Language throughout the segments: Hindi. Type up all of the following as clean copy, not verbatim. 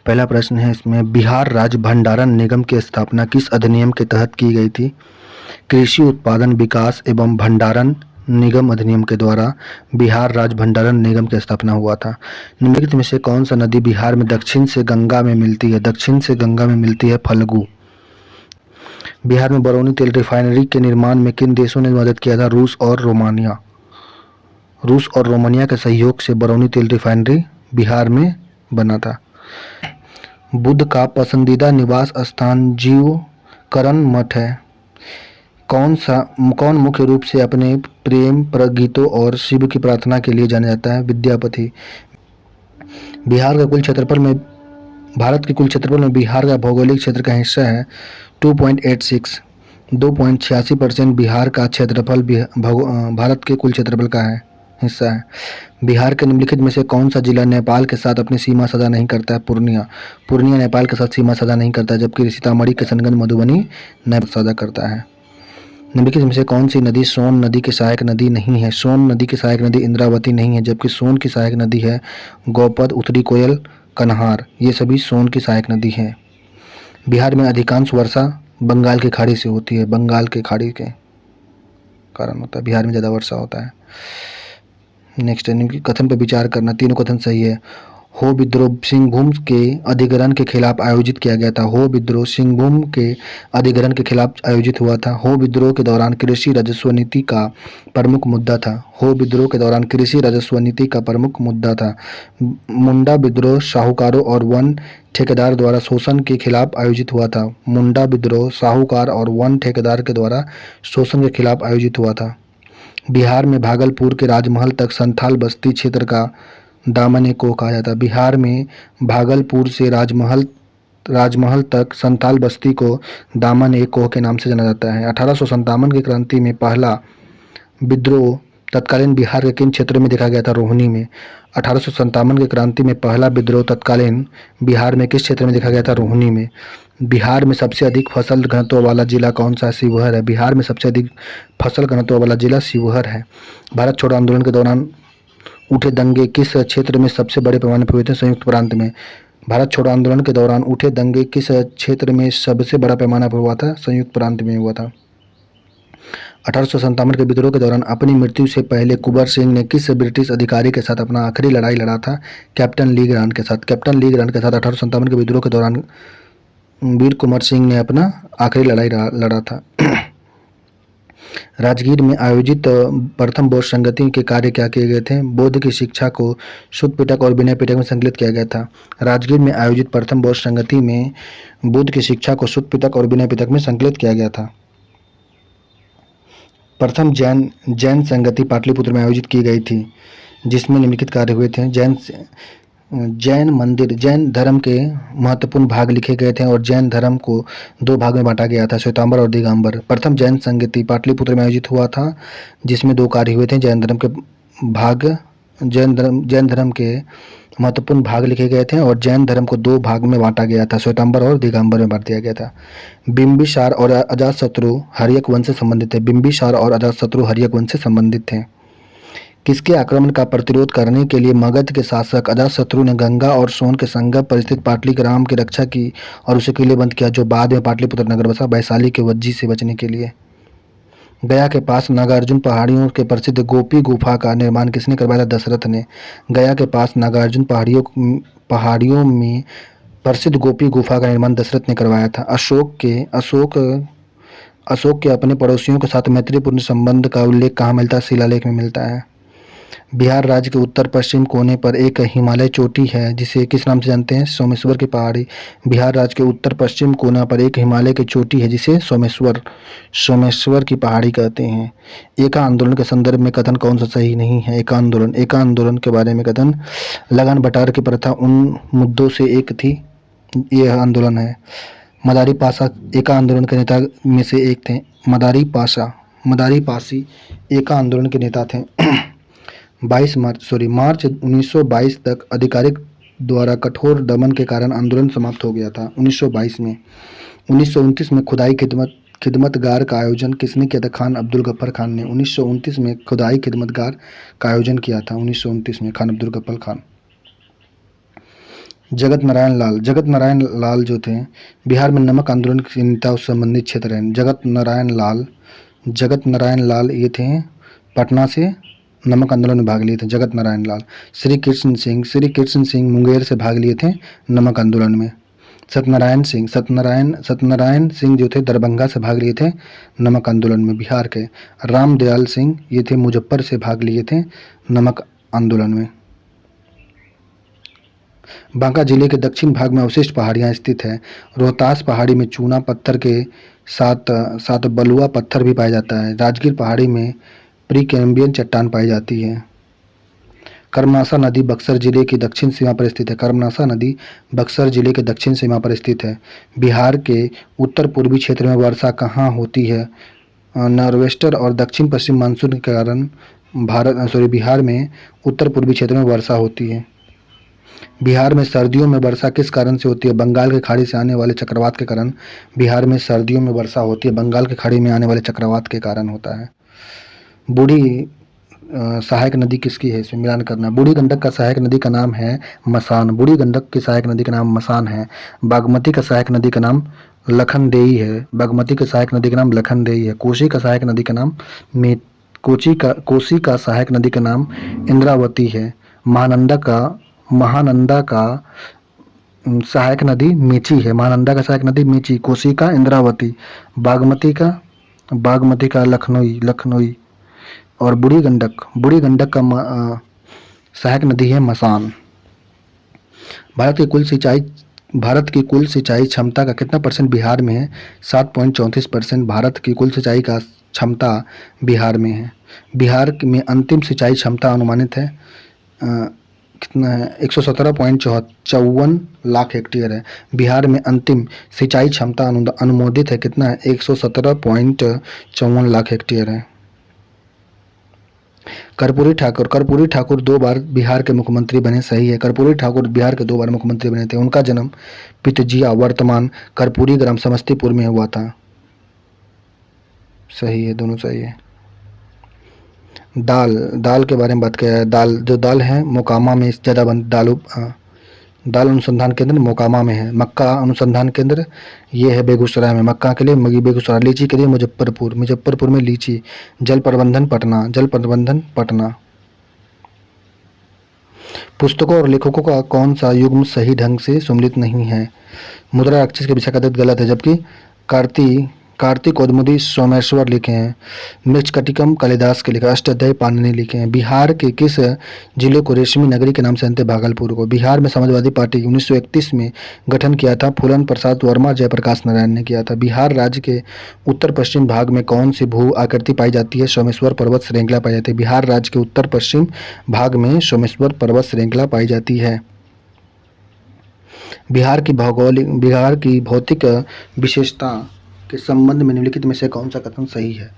पहला प्रश्न है इसमें, बिहार राज्य भंडारण निगम की स्थापना किस अधिनियम के तहत की गई थी? कृषि उत्पादन विकास एवं भंडारण निगम अधिनियम के द्वारा बिहार राज्य भंडारण निगम की स्थापना हुआ था। निम्नलिखित में से कौन सा नदी बिहार में दक्षिण से गंगा में मिलती है? दक्षिण से गंगा में मिलती है फल्गु। बिहार में बरौनी तेल रिफाइनरी के निर्माण में किन देशों ने मदद किया था? रूस और रोमानिया। रूस और रोमानिया के सहयोग से बरौनी तेल रिफाइनरी बिहार में बना था। बुद्ध का पसंदीदा निवास स्थान जीवकरण मठ है। कौन मुख्य रूप से अपने प्रेम गीतों और शिव की प्रार्थना के लिए जाना जाता है? विद्यापति। बिहार का कुल क्षेत्रफल में भारत के कुल क्षेत्रफल में बिहार का भौगोलिक क्षेत्र का हिस्सा है 2.86 2.86% बिहार का क्षेत्रफल भारत के कुल क्षेत्रफल का हिस्सा है। बिहार के निम्नलिखित में से कौन सा जिला नेपाल के साथ अपनी सीमा साझा नहीं करता है? पूर्णिया। पूर्णिया नेपाल के साथ सीमा साझा नहीं करता है, जबकि सीतामढ़ी किशनगंज मधुबनी नेपाल साझा करता है। निम्नलिखित में से कौन सी नदी सोन नदी की सहायक नदी नहीं है? सोन नदी की सहायक नदी इंद्रावती नहीं है, जबकि सोन की सहायक नदी है गौपद, उत्तरी कोयल, कन्हार। ये सभी सोन की सहायक नदी है। बिहार में अधिकांश वर्षा बंगाल की खाड़ी से होती है। बंगाल की खाड़ी के कारण होता है, बिहार में ज़्यादा वर्षा होता है। नेक्स्ट है, कथन पर विचार करना। तीनों कथन सही है। हो विद्रोह सिंहभूम के अधिग्रहण के खिलाफ आयोजित किया गया था। हो विद्रोह सिंहभूम के अधिग्रहण के खिलाफ आयोजित हुआ था। हो विद्रोह के दौरान कृषि राजस्व नीति का प्रमुख मुद्दा था। हो विद्रोह के दौरान कृषि राजस्व नीति का प्रमुख मुद्दा था। मुंडा विद्रोह साहूकारों और वन ठेकेदार द्वारा शोषण के खिलाफ आयोजित हुआ था। मुंडा विद्रोह साहूकार और वन ठेकेदार के द्वारा शोषण के खिलाफ आयोजित हुआ था। बिहार में भागलपुर के राजमहल तक संथाल बस्ती क्षेत्र का दामन-ए-कोह कहा जाता है। बिहार में भागलपुर से राजमहल तक संथाल बस्ती को दामन-ए-कोह के नाम से जाना जाता है। 1857 की क्रांति में पहला विद्रोह तत्कालीन बिहार के किन क्षेत्रों में देखा गया था? रोहिणी में। 1857 की क्रांति में पहला विद्रोह तत्कालीन बिहार में किस क्षेत्र में देखा गया था? रोहिणी में। बिहार में सबसे अधिक फसल घनत्व वाला जिला कौन सा है? शिवहर है। बिहार में सबसे अधिक फसल घनत्व वाला जिला शिवहर है। भारत छोड़ो आंदोलन के दौरान उठे दंगे किस क्षेत्र में सबसे बड़े पैमाने पर हुए थे? संयुक्त प्रांत में। भारत छोड़ो आंदोलन के दौरान उठे दंगे किस क्षेत्र में सबसे बड़ा पैमाना पर हुआ था? संयुक्त प्रांत में हुआ था। 1857 के विद्रोह के दौरान अपनी मृत्यु से पहले कुंवर सिंह ने किस ब्रिटिश अधिकारी के साथ अपना आखिरी लड़ाई लड़ा था? कैप्टन ली ग्रांट के साथ। कैप्टन ली ग्रांट के साथ 1857 के विद्रोह के दौरान वीर कुंवर सिंह ने अपना आखिरी लड़ाई लड़ा था। राजगीर में आयोजित प्रथम बौद्ध संगति के कार्य क्या किए गए थे? बौद्ध की शिक्षा को शुद्ध पिटक और विनय पिटक में संकलित किया गया था। राजगीर में आयोजित प्रथम बौद्ध संगति में बुद्ध की शिक्षा को शुद्ध पिटक और विनय पिटक में संकलित किया गया था। प्रथम जैन संगति पाटलिपुत्र में आयोजित की गई थी, जिसमें निम्नलिखित कार्य हुए थे। जैन मंदिर, जैन धर्म के महत्वपूर्ण भाग लिखे गए थे और जैन धर्म को दो भाग में बांटा गया था, श्वेतांबर और दिगंबर। प्रथम जैन संगति पाटलिपुत्र में आयोजित हुआ था, जिसमें दो कार्य हुए थे। जैन धर्म के महत्वपूर्ण भाग लिखे गए थे और जैन धर्म को दो भाग में बांटा गया था, श्वेतांबर और दिगंबर में बांट दिया गया था। बिंबिसार और अजातशत्रु हर्यक वंश से संबंधित थे। बिंबिसार और अजातशत्रु हर्यक वंश से संबंधित थे। किसके आक्रमण का प्रतिरोध करने के लिए मगध के शासक अजातशत्रु ने गंगा और सोन के संगम पर स्थित पाटलिग्राम की रक्षा की और उसे किलेबंद किया, जो बाद में पाटलिपुत्र नगर बसा, वैशाली के वज्जी से बचने के लिए। गया के पास नागार्जुन पहाड़ियों के प्रसिद्ध गोपी गुफा का निर्माण किसने करवाया था? दशरथ ने। गया के पास नागार्जुन पहाड़ियों में प्रसिद्ध गोपी गुफा का निर्माण दशरथ ने करवाया था। अशोक के अपने पड़ोसियों के साथ मैत्रीपूर्ण संबंध का उल्लेख कहाँ मिलता है? शिलालेख में मिलता है। बिहार राज्य के उत्तर पश्चिम कोने पर एक हिमालय चोटी है, जिसे किस नाम से जानते हैं? सोमेश्वर की पहाड़ी। बिहार राज्य के उत्तर पश्चिम कोना पर एक हिमालय की चोटी है, जिसे सोमेश्वर की पहाड़ी कहते हैं। एका आंदोलन के संदर्भ में कथन कौन सा सही नहीं है? एका आंदोलन के बारे में कथन, लगान बटार की प्रथा उन मुद्दों से एक थी, यह आंदोलन है। मदारी पाशा एका आंदोलन के नेता में से एक थे। मदारी पासी एका आंदोलन के नेता थे। मार्च 1922 तक अधिकारिक द्वारा कठोर दमन के कारण आंदोलन समाप्त हो गया था। 1922 में 1929 में खुदाई खिदमतगार का आयोजन किसने किया था? खान अब्दुल गफ्फार खान ने। 1929 में खुदाई खिदमतगार का आयोजन किया था। 1929 में खान अब्दुल गफ्फार खान। जगत नारायण लाल जो थे बिहार में नमक आंदोलन के नेता से संबंधित क्षेत्र हैं। जगत नारायण लाल ये थे पटना से नमक आंदोलन में भाग लिए थे जगत नारायण लाल। श्री कृष्ण सिंह मुंगेर से भाग लिए थे नमक आंदोलन में। सत्यनारायण सिंह जो थे दरभंगा से भाग लिए थे नमक आंदोलन में बिहार के। रामदयाल सिंह ये थे मुजफ्फर से भाग लिए थे नमक आंदोलन में। बांका जिले के दक्षिण भाग में अवशिष्ट पहाड़ियां स्थित है। रोहतास पहाड़ी में चूना पत्थर के साथ बलुआ पत्थर भी पाया जाता है। राजगीर पहाड़ी में प्रीकैम्बियन चट्टान पाई जाती है। कर्मनासा नदी बक्सर जिले की दक्षिण सीमा पर स्थित है। बिहार के उत्तर पूर्वी क्षेत्र में वर्षा कहाँ होती है? नॉर्वेस्टर और दक्षिण पश्चिम मानसून के कारण बिहार में उत्तर पूर्वी क्षेत्र में वर्षा होती है। बिहार में सर्दियों में वर्षा किस कारण से होती है? बंगाल की खाड़ी से आने वाले चक्रवात के कारण बिहार में सर्दियों में वर्षा होती है। बंगाल की खाड़ी में आने वाले चक्रवात के कारण होता है। बूढ़ी सहायक नदी किसकी है? इसमें मिलान करना। बूढ़ी गंडक का सहायक नदी का नाम है मसान। बूढ़ी गंडक की सहायक नदी का नाम मसान है। बागमती का सहायक नदी का नाम लखनदेई है। कोसी का सहायक नदी का नाम कोसी का सहायक नदी का नाम इंद्रावती है। महानंदा का सहायक नदी मीची है। कोसी का इंद्रावती। बागमती का लखनऊ और बूढ़ी गंडक का सहायक नदी है मसान। भारत की कुल सिंचाई क्षमता का कितना परसेंट बिहार में है? 7.34%। भारत की कुल सिंचाई का क्षमता बिहार में है। बिहार में अंतिम सिंचाई क्षमता अनुमानित है कितना है? 117.54 लाख हेक्टेयर है। बिहार में अंतिम सिंचाई क्षमता अनुमोदित है कितना है? 117.54 लाख हेक्टेयर है। कर्पूरी ठाकुर 2 बार बिहार के मुख्यमंत्री बने, सही है। कर्पूरी ठाकुर बिहार के 2 बार मुख्यमंत्री बने थे। उनका जन्म पितजिया वर्तमान कर्पूरी ग्राम समस्तीपुर में हुआ था, सही है, दोनों सही है। दाल के बारे में बात किया है। दाल है मोकामा में ज़्यादा दाल अनुसंधान केंद्र मोकामा में है। मक्का अनुसंधान केंद्र ये है बेगूसराय में। मक्का के लिए बेगूसराय। लीची के लिए मुजफ्फरपुर में लीची। जल प्रबंधन पटना। पुस्तकों और लेखकों का कौन सा युग्म सही ढंग से सम्मिलित नहीं है? मुद्रा राक्षस के विशाखादत्त गलत है, जबकि कार्तिक कौमुदी सोमेश्वर लिखे हैं। मृच्छकटिकम कालिदास के लिखे। अष्टाध्यायी पाणिनि लिखे हैं। बिहार के किस जिले को रेशमी नगरी के नाम से जानते हैं? भागलपुर को। बिहार में समाजवादी पार्टी 1931 में गठन किया था। फूलन प्रसाद वर्मा जयप्रकाश नारायण ने किया था। बिहार राज्य के उत्तर पश्चिम भाग में कौन सी भू आकृति पाई जाती है? सोमेश्वर पर्वत श्रृंखला पाई जाती है। बिहार राज्य के उत्तर पश्चिम भाग में सोमेश्वर पर्वत श्रृंखला पाई जाती है। बिहार की भौतिक विशेषता के संबंध में निम्नलिखित में से कौन सा कथन सही है?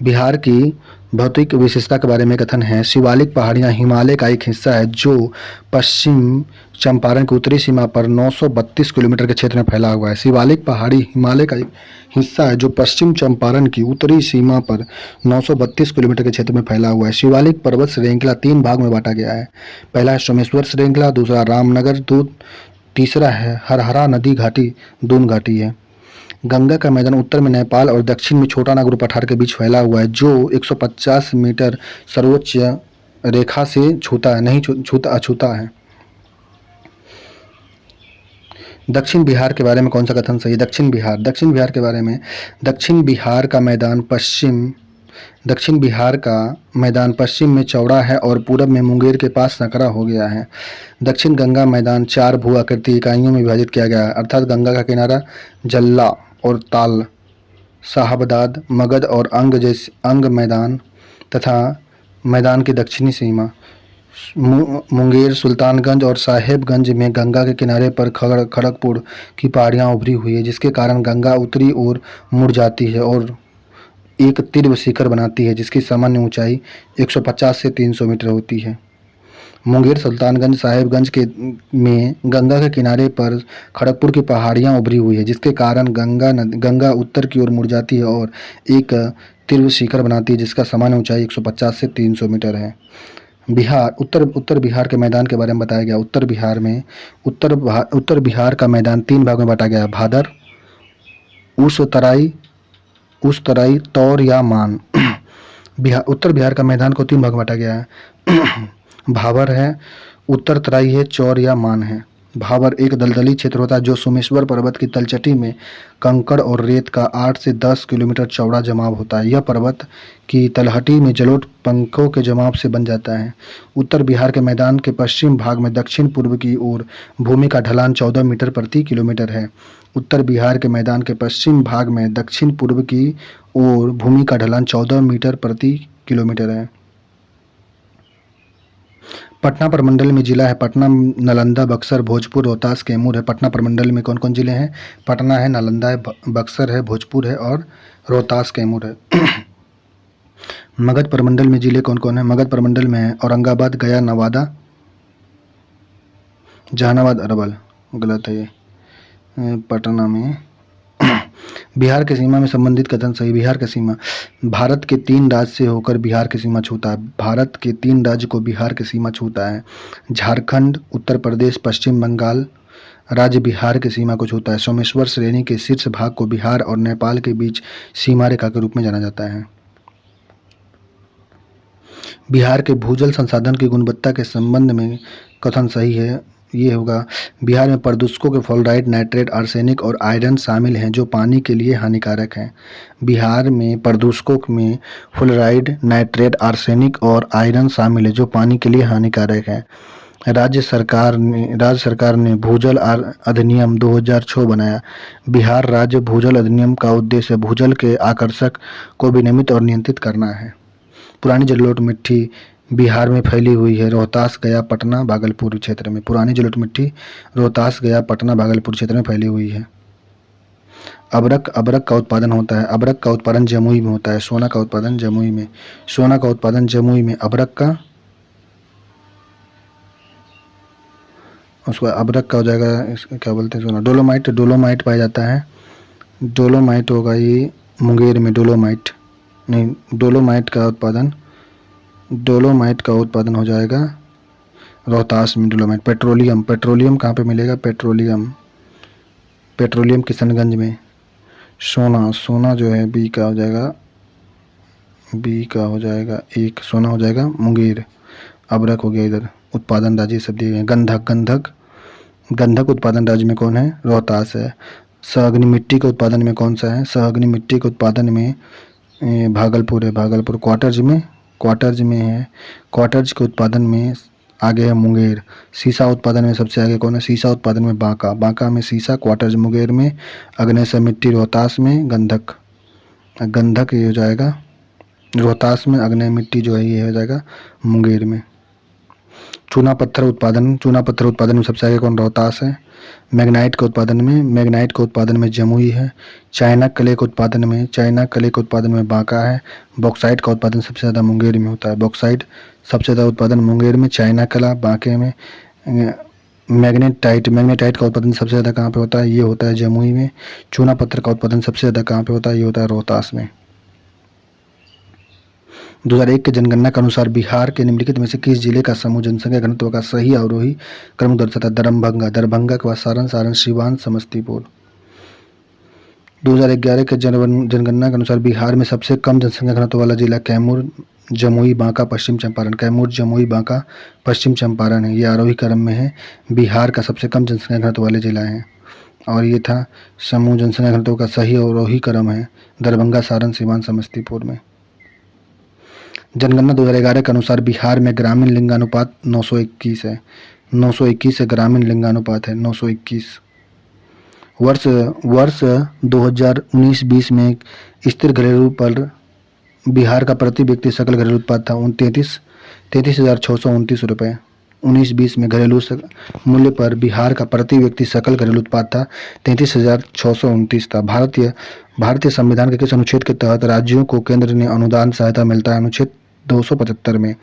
बिहार की भौतिक विशेषता के बारे में कथन है, शिवालिक पहाड़ियां हिमालय का एक हिस्सा है जो पश्चिम चंपारण की उत्तरी सीमा पर 932 किलोमीटर के क्षेत्र में फैला हुआ है। शिवालिक पहाड़ी हिमालय का एक हिस्सा है जो पश्चिम चंपारण की उत्तरी सीमा पर 932 किलोमीटर के क्षेत्र में फैला हुआ है। शिवालिक पर्वत श्रृंखला 3 भाग में बांटा गया है। पहला है सोमेश्वर श्रृंखला, दूसरा रामनगर, तीसरा है हरहरा नदी घाटी, दून घाटी है। गंगा का मैदान उत्तर में नेपाल और दक्षिण में छोटा नागपुर पठार के बीच फैला हुआ है जो 150 मीटर सर्वोच्च रेखा से अछूता है। दक्षिण बिहार के बारे में कौन सा कथन सही? दक्षिण बिहार के बारे में, दक्षिण बिहार का मैदान पश्चिम में चौड़ा है और पूरब में मुंगेर के पास संकरा हो गया है। दक्षिण गंगा मैदान 4 भू आकृति इकाइयों में विभाजित किया गया है, अर्थात गंगा का किनारा जल्ला और ताल, साहबदाद, मगध और अंग मैदान तथा मैदान की दक्षिणी सीमा। मुंगेर, सुल्तानगंज और साहेबगंज में गंगा के किनारे पर खड़गपुर की पहाड़ियां उभरी हुई है, जिसके कारण गंगा उत्तरी ओर मुड़ जाती है और एक तीव्र शिखर बनाती है जिसकी सामान्य ऊंचाई 150 से 300 मीटर होती है। मुंगेर, सुल्तानगंज, साहेबगंज में गंगा के किनारे पर खड़गपुर की पहाड़ियां उभरी हुई है, जिसके कारण गंगा उत्तर की ओर मुड़ जाती है और एक तीव्र शिखर बनाती है जिसका सामान्य ऊंचाई 150 से 300 मीटर है। बिहार उत्तर बिहार के मैदान के बारे में बताया गया। उत्तर बिहार का मैदान 3 भाग में बाँटा गया है: भादर, उस तराई, तौर या मान। उत्तर बिहार का मैदान को 3 भाग में बाँटा गया है। भाबर है, उत्तर तराई है, चौर या मान है। भाबर एक दलदली क्षेत्र होता है जो सोमेश्वर पर्वत की तलछटी में कंकड़ और रेत का 8 से 10 किलोमीटर चौड़ा जमाव होता है। यह पर्वत की तलहटी में जलोढ़ पंखों के जमाव से बन जाता है। उत्तर बिहार के मैदान के पश्चिम भाग में दक्षिण पूर्व की ओर भूमि का ढलान 14 मीटर प्रति किलोमीटर है। उत्तर बिहार के मैदान के पश्चिम भाग में दक्षिण पूर्व की ओर भूमि का ढलान 14 मीटर प्रति किलोमीटर है। पटना प्रमंडल में जिला है: पटना, नालंदा, बक्सर, भोजपुर, रोहतास, कैमूर है। पटना प्रमंडल में कौन कौन जिले हैं? पटना है, नालंदा है, बक्सर है, भोजपुर है और रोहतास, कैमूर है। मगध प्रमंडल में जिले कौन कौन है? मगध प्रमंडल में है औरंगाबाद, गया, नवादा, जहानाबाद, अरवल। गलत है ये, पटना में। बिहार की सीमा में संबंधित कथन सही। बिहार की सीमा भारत के 3 राज्य से होकर बिहार की सीमा छूता है। भारत के 3 राज्य को बिहार की सीमा छूता है। झारखंड, उत्तर प्रदेश, पश्चिम बंगाल राज्य बिहार की सीमा को छूता है। सोमेश्वर श्रेणी के शीर्ष भाग को बिहार और नेपाल के बीच सीमा रेखा के रूप में जाना जाता है। बिहार के भूजल संसाधन की गुणवत्ता के संबंध में कथन सही है। ये होगा: बिहार में प्रदूषकों के फ्लोराइड, नाइट्रेट, आर्सेनिक और आयरन शामिल हैं जो पानी के लिए हानिकारक हैं। बिहार में प्रदूषकों में फ्लोराइड, नाइट्रेट, आर्सेनिक और आयरन शामिल है जो पानी के लिए हानिकारक है। राज्य सरकार ने भूजल अधिनियम 2006 बनाया। बिहार राज्य भूजल अधिनियम का उद्देश्य भूजल के आकर्षक को विनियमित और नियंत्रित करना है। पुरानी जलोढ़ मिट्टी बिहार में फैली हुई है: रोहतास, गया, पटना, भागलपुर क्षेत्र में। पुरानी जलोढ़ मिट्टी रोहतास, गया, पटना, भागलपुर क्षेत्र में फैली हुई है। अबरक का उत्पादन होता है। अबरक का उत्पादन जमुई में होता है। सोना का उत्पादन जमुई में। सोना का उत्पादन जमुई में। अबरक का उसका अबरक का हो जाएगा, क्या बोलते हैं, सोना। डोलोमाइट पाया जाता है। डोलोमाइट होगा ये मुंगेर में। डोलोमाइट का उत्पादन हो जाएगा रोहतास में। डोलोमाइट। पेट्रोलियम कहाँ पे मिलेगा? पेट्रोलियम किशनगंज में। सोना जो है बी का एक। सोना हो जाएगा मुंगेर। अबरक हो गया इधर। उत्पादन राज्य सब दिए गए। गंधक उत्पादन राज्य में कौन है? रोहतास है। सहअग्नि मिट्टी के उत्पादन में कौन सा है? सहअग्नि मिट्टी के उत्पादन में भागलपुर है। भागलपुर। क्वार्टर्ज में है। क्वार्टर्ज के उत्पादन में आगे है मुंगेर। सीसा उत्पादन में सबसे आगे कौन है? सीसा उत्पादन में बांका में सीसा। क्वार्टर्ज मुंगेर में। अग्नेय मिट्टी रोहतास में। गंधक ये हो जाएगा रोहतास में। अग्नेय मिट्टी जो है ये हो जाएगा मुंगेर में। चूना पत्थर उत्पादन में सबसे आगे कौन? रोहतास है। मैग्नाइट के उत्पादन में जमुई है। चाइना कले के उत्पादन में बांका है। बॉक्साइट का उत्पादन सबसे ज़्यादा मुंगेर में होता है। बॉक्साइट सबसे ज़्यादा उत्पादन मुंगेर में, चाइना कला बांके में। मैग्नेटाइट का उत्पादन सबसे ज़्यादा कहाँ पे होता है? ये होता है जमुई में। चूना पत्थर का उत्पादन सबसे ज़्यादा कहाँ पे होता है? ये होता है रोहतास में। 2001 के जनगणना के अनुसार बिहार के निम्नलिखित में से किस जिले का समूह जनसंख्या घनत्व का सही अवरोही क्रम दर्शाता है? दरभंगा के बाद सारण, सीवान, समस्तीपुर। 2011 के जनगणना के अनुसार बिहार में सबसे कम जनसंख्या घनत्व वाला जिला कैमूर, जमुई, बांका, पश्चिम चंपारण है। ये आरोही क्रम में है। बिहार का सबसे कम जनसंख्या घनत्व वाले जिला हैं। और ये था समूह जनसंख्या घनत्व का सही अवरोही क्रम है दरभंगा, सारण, सीवान, समस्तीपुर में। जनगणना 2011 के अनुसार बिहार में ग्रामीण लिंगानुपात 921 है। 921 से ग्रामीण लिंगानुपात है 921। वर्ष 2019-20 में स्थिर घरेलू पर बिहार का प्रति व्यक्ति सकल घरेलू उत्पाद था 33,629 रुपये। 19-20 में घरेलू मूल्य पर बिहार का प्रति व्यक्ति सकल घरेलू उत्पाद था 33,629 था। भारतीय संविधान के किस अनुच्छेद के तहत राज्यों को केंद्र ने अनुदान सहायता मिलता है? अनुच्छेद 275 में।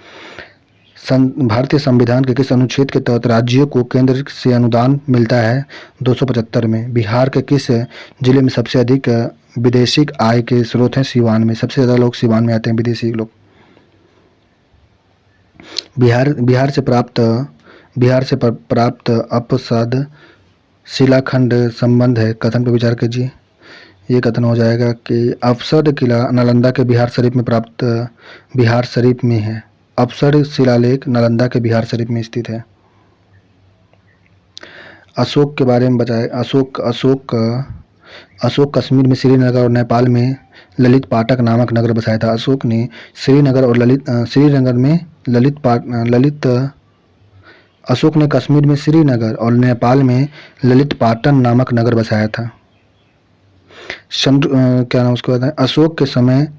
भारतीय संविधान के किस अनुच्छेद के तहत राज्यों को केंद्र से अनुदान मिलता है? 275 में। बिहार के किस जिले में सबसे अधिक विदेशी आय के स्रोत हैं? सीवान में। सबसे ज़्यादा लोग सीवान में आते हैं, विदेशी लोग। बिहार से प्राप्त अपसद शिलाखंड संबंध है, कथन पर विचार कीजिए। ये कथन हो जाएगा कि अफसद किला नालंदा के बिहार शरीफ में है। अफसद शिलालेख नालंदा के बिहार शरीफ में स्थित है। अशोक के बारे में बताएं। अशोक कश्मीर में श्रीनगर और नेपाल में ललित पाटक नामक नगर बसाया था। अशोक ने अशोक ने कश्मीर में श्रीनगर और नेपाल में ललित पाटन नामक नगर बसाया था। क्या नाम उसको बताएं। अशोक के समय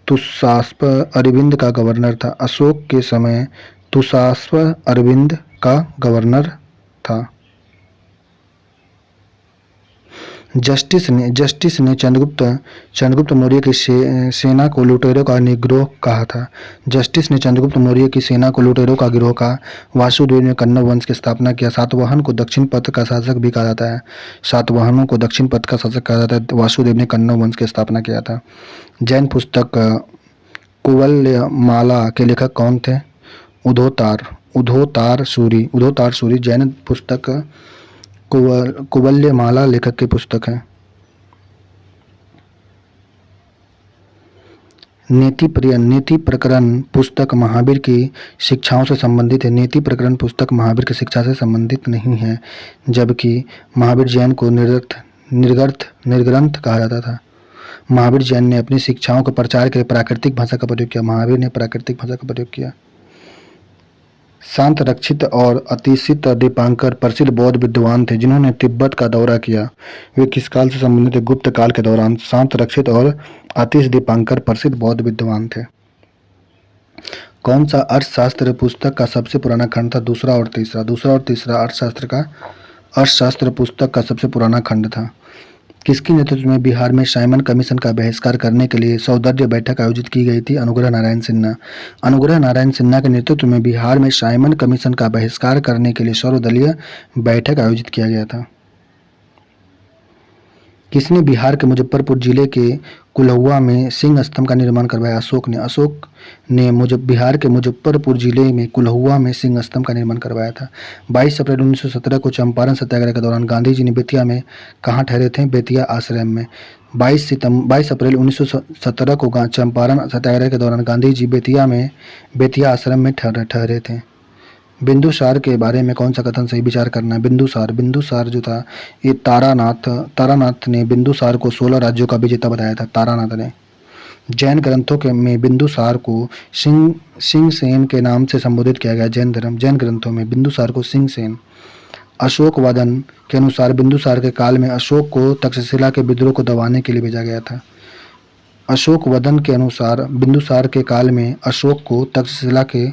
तुषास्प अरविंद का गवर्नर था। अशोक के समय तुषास्प अरविंद का गवर्नर था। जस्टिस ने चंद्रगुप्त मौर्य की सेना को लुटेरों का गिरोह कहा था। जस्टिस ने चंद्रगुप्त मौर्य की सेना को लुटेरों का गिरोह कहा। वासुदेव ने कण्व वंश की स्थापना किया। सातवाहन को दक्षिण पथ का शासक भी कहा जाता है। सातवाहनों को दक्षिण पथ का शासक कहा जाता है। वासुदेव ने कण्व वंश की स्थापना किया था। जैन पुस्तक कुवल्यमाला के लेखक कौन थे? उधोतार सूरी जैन पुस्तक कुवल्यमाला लेखक की पुस्तक है। नीति प्रकरण पुस्तक महावीर की शिक्षाओं से संबंधित है। नीति प्रकरण पुस्तक महावीर की शिक्षा से संबंधित नहीं है, जबकि महावीर जैन को निर्ग्रंथ कहा जाता था। महावीर जैन ने अपनी शिक्षाओं के प्रचार के लिए प्राकृतिक भाषा का प्रयोग किया। महावीर ने प्राकृतिक भाषा का प्रयोग किया। शांत रक्षित और अतिशित दीपांकर प्रसिद्ध बौद्ध विद्वान थे जिन्होंने तिब्बत का दौरा किया। वे किस काल से संबंधित थे? गुप्त काल के दौरान। शांत रक्षित और अतिश दीपांकर प्रसिद्ध बौद्ध विद्वान थे। कौन सा अर्थशास्त्र पुस्तक का सबसे पुराना खंड था? दूसरा और तीसरा अर्थशास्त्र पुस्तक का सबसे पुराना खंड था। किसके नेतृत्व में बिहार में साइमन कमीशन का बहिष्कार करने के लिए सौंदर्य बैठक आयोजित की गई थी? अनुग्रह नारायण सिन्हा के नेतृत्व में बिहार में साइमन कमीशन का बहिष्कार करने के लिए सर्वदलीय बैठक आयोजित किया गया था। किसने बिहार के मुजफ्फरपुर जिले के कुल्हुआ में सिंह स्तंभ का निर्माण करवाया? अशोक ने बिहार के मुजफ्फरपुर जिले में कुल्हुआ में सिंह स्तंभ का निर्माण करवाया था। 22 अप्रैल 1917 को चंपारण सत्याग्रह के दौरान गांधी जी ने बेतिया में कहाँ ठहरे थे? बेतिया आश्रम में। 22 अप्रैल 1917 को चंपारण सत्याग्रह के दौरान गांधी जी बेतिया आश्रम में ठहरे थे। बिंदुसार के बारे में कौन सा कथन सही? विचार करना है। बिंदुसार जो था ये तारानाथ ने बिंदुसार को 16 राज्यों का विजेता बताया था। तारानाथ ने। जैन ग्रंथों में बिंदुसार को सिंह सेन के नाम से संबोधित किया गया। जैन ग्रंथों में बिंदुसार को सिंह सेन। अशोक वदन के अनुसार बिंदुसार के काल में अशोक को तक्षशिला के विद्रोह को दबाने के लिए भेजा गया था। अशोक वदन के अनुसार बिंदुसार के काल में अशोक को तक्षशिला के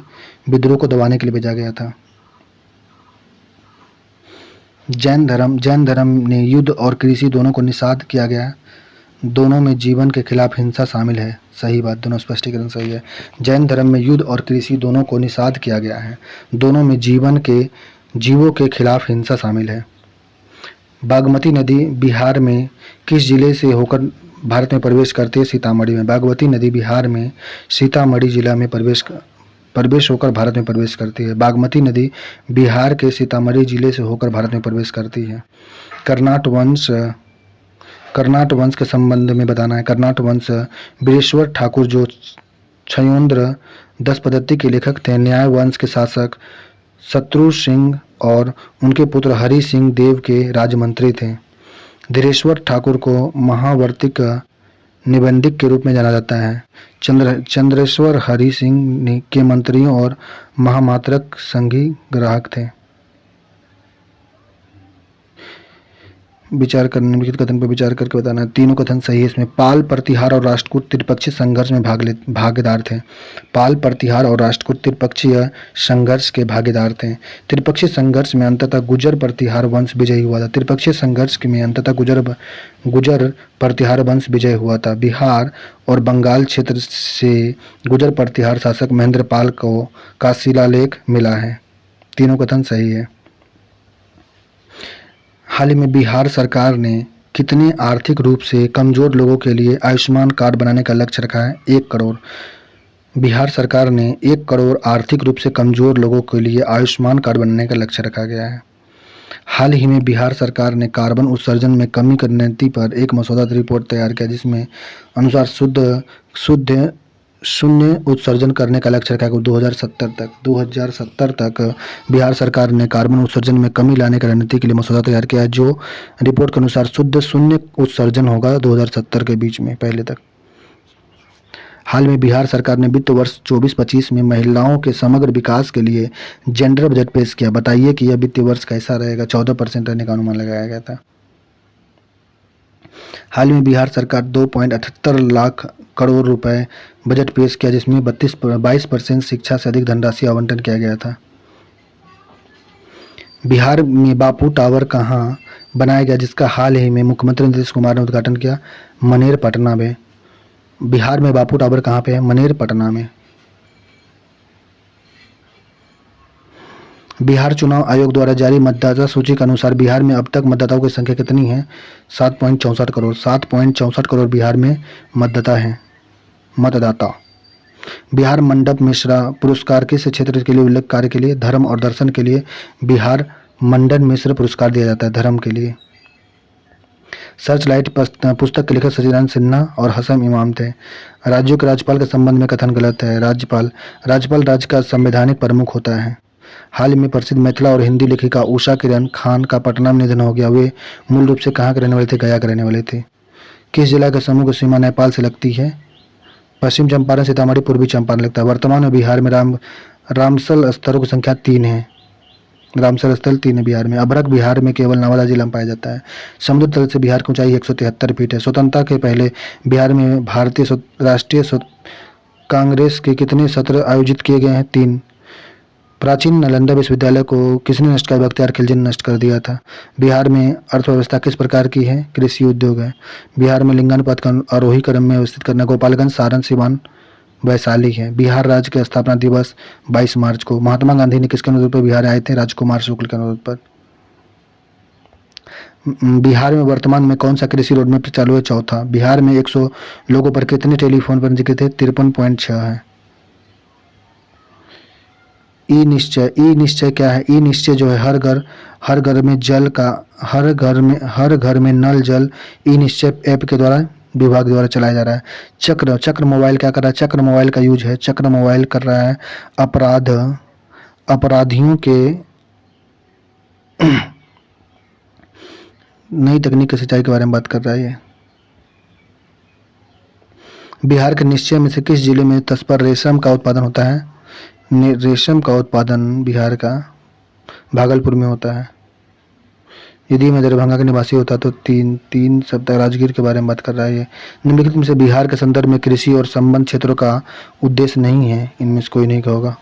विद्रोह को दबाने के लिए भेजा गया था। जैन धर्म ने युद्ध और कृषि दोनों को निषाद किया गया। दोनों में जीवन के खिलाफ हिंसा शामिल है। सही बात, दोनों स्पष्टीकरण सही है। जैन धर्म में युद्ध और कृषि दोनों को निषाद किया गया है। दोनों में जीवों के खिलाफ हिंसा शामिल है। बागमती नदी बिहार में किस जिले से होकर भारत में प्रवेश करती है? सीतामढ़ी में। बागमती नदी बिहार में सीतामढ़ी जिला में प्रवेश होकर भारत में प्रवेश करती है। बागमती नदी बिहार के सीतामढ़ी जिले से होकर भारत में प्रवेश करती है। कर्नाट वंश के संबंध में बताना है। कर्नाट वंश वीरेश्वर ठाकुर जो क्षयोन्द्र 10 पद्धति के लेखक थे, न्याय वंश के शासक शत्रु सिंह और उनके पुत्र हरि सिंह देव के राजमंत्री थे। धीरेश्वर ठाकुर को महावर्तिक निबंधिक के रूप में जाना जाता है। चंद्रेश्वर हरि सिंह के मंत्रियों और महामात्रक संघी ग्राहक थे। विचार करने निम्नलिखित कथन पर विचार करके बताना है। तीनों कथन सही है इसमें। पाल, प्रतिहार और राष्ट्रकूट त्रिपक्षीय संघर्ष में भागीदार थे। पाल, प्रतिहार और राष्ट्रकूट त्रिपक्षीय संघर्ष के भागीदार थे। त्रिपक्षीय संघर्ष में अंततः गुजर प्रतिहार वंश विजयी हुआ था। त्रिपक्षीय संघर्ष में अंततः गुजर प्रतिहार वंश विजय हुआ था। बिहार और बंगाल क्षेत्र से गुजर प्रतिहार शासक महेंद्र पाल का शिलालेख मिला है। तीनों कथन सही है। हाल ही में बिहार सरकार ने कितने आर्थिक रूप से कमजोर लोगों के लिए आयुष्मान कार्ड बनाने का लक्ष्य रखा है? 1 करोड़। बिहार सरकार ने 1 करोड़ आर्थिक रूप से कमजोर लोगों के लिए आयुष्मान कार्ड बनाने का लक्ष्य रखा गया है। हाल ही में बिहार सरकार ने कार्बन उत्सर्जन में कमी की रणनीति पर एक मसौदा रिपोर्ट तैयार किया, जिसमें अनुसार शुद्ध शून्य उत्सर्जन करने का लक्ष्य रखा गया 2070 तक बिहार सरकार ने कार्बन उत्सर्जन में कमी लाने की रणनीति के लिए मसौदा तैयार किया है, जो रिपोर्ट के अनुसार शुद्ध शून्य उत्सर्जन होगा 2070 के बीच में पहले तक। हाल में बिहार सरकार ने वित्त वर्ष 24-25 में महिलाओं के समग्र विकास के लिए जेंडर बजट पेश किया। बताइए कि यह वित्तीय वर्ष कैसा रहेगा। 14% रहने का अनुमान लगाया गया था। हाल में बिहार सरकार 2.78 लाख करोड़ रुपए बजट पेश किया, जिसमें 22% शिक्षा से अधिक धनराशि आवंटन किया गया था। बिहार में बापू टावर कहाँ बनाया गया, जिसका हाल ही में मुख्यमंत्री नीतीश कुमार ने उद्घाटन किया? मनेर, पटना में। बिहार में बापू टावर कहाँ पे है? मनेर, पटना में। बिहार चुनाव आयोग द्वारा जारी मतदाता सूची के अनुसार बिहार में अब तक मतदाताओं की संख्या कितनी है? 7.64 करोड़। 7.64 करोड़ बिहार में मतदाता। बिहार मंडप मिश्रा पुरस्कार किस क्षेत्र के लिए उल्लेख कार्य के लिए? धर्म और दर्शन के लिए बिहार मंडन मिश्र पुरस्कार दिया जाता है, धर्म के लिए। सर्च लाइट पुस्तक के लेखक सचिदानंद सिन्हा और हसन इमाम थे। राज्यों के राज्यपाल के संबंध में कथन गलत है। राज्यपाल राज्य का संवैधानिक प्रमुख होता है। हाल ही में प्रसिद्ध मिथिला और हिंदी लेखिका उषा किरण खान का पटना में निधन हो गया। वे मूल रूप से कहाँ के रहने वाले थे? गया के रहने वाले थे। किस जिला के समूह की सीमा नेपाल से लगती है? पश्चिम चंपारण, सीतामढ़ी, पूर्वी चंपारण लगता है। वर्तमान में बिहार में रामसल स्थलों की संख्या 3 है। रामसर स्थल 3 है बिहार में। अभ्रक बिहार में केवल नवादा जिला में पाया जाता है। समुद्र तल से बिहार की ऊंचाई 173 फीट है। स्वतंत्रता के पहले बिहार में भारतीय राष्ट्रीय कांग्रेस के कितने सत्र आयोजित किए गए हैं? 3। प्राचीन नालंदा विश्वविद्यालय को किसने नष्ट किया? बख्तियार खिलजी ने नष्ट कर दिया था। बिहार में अर्थव्यवस्था किस प्रकार की है? कृषि उद्योग है। बिहार में लिंगानुपात का आरोही क्रम में व्यवस्थित करना गोपालगंज, सारण, सिवान, वैशाली है। बिहार राज्य के स्थापना दिवस 22 मार्च को। महात्मा गांधी ने किसके अनुरोध पर बिहार आए थे? राजकुमार शुक्ल के अनुरोध पर। बिहार में वर्तमान में कौन सा कृषि रोडमैप चालू है? चौथा। बिहार में 100 लोगों पर कितने टेलीफोन पंजीकृत थे? 53.6 है। ई निश्चय क्या है? ई निश्चय जो है हर घर में जल का हर घर में नल जल ई निश्चय ऐप के द्वारा विभाग द्वारा चलाया जा रहा है। चक्र मोबाइल क्या कर रहा है? चक्र मोबाइल का यूज है। चक्र मोबाइल कर रहा है अपराधियों के नई तकनीक की सिंचाई के बारे में बात कर रहा है। बिहार के निश्चय में से किस जिले में तसपर रेशम का उत्पादन होता है? रेशम का उत्पादन बिहार का भागलपुर में होता है। यदि मैं दरभंगा का निवासी होता तो 3 सप्ताह राजगीर के बारे में बात कर रहा है। निम्नलिखित में से बिहार के संदर्भ में कृषि और संबंध क्षेत्रों का उद्देश्य नहीं है, इनमें से कोई नहीं होगा।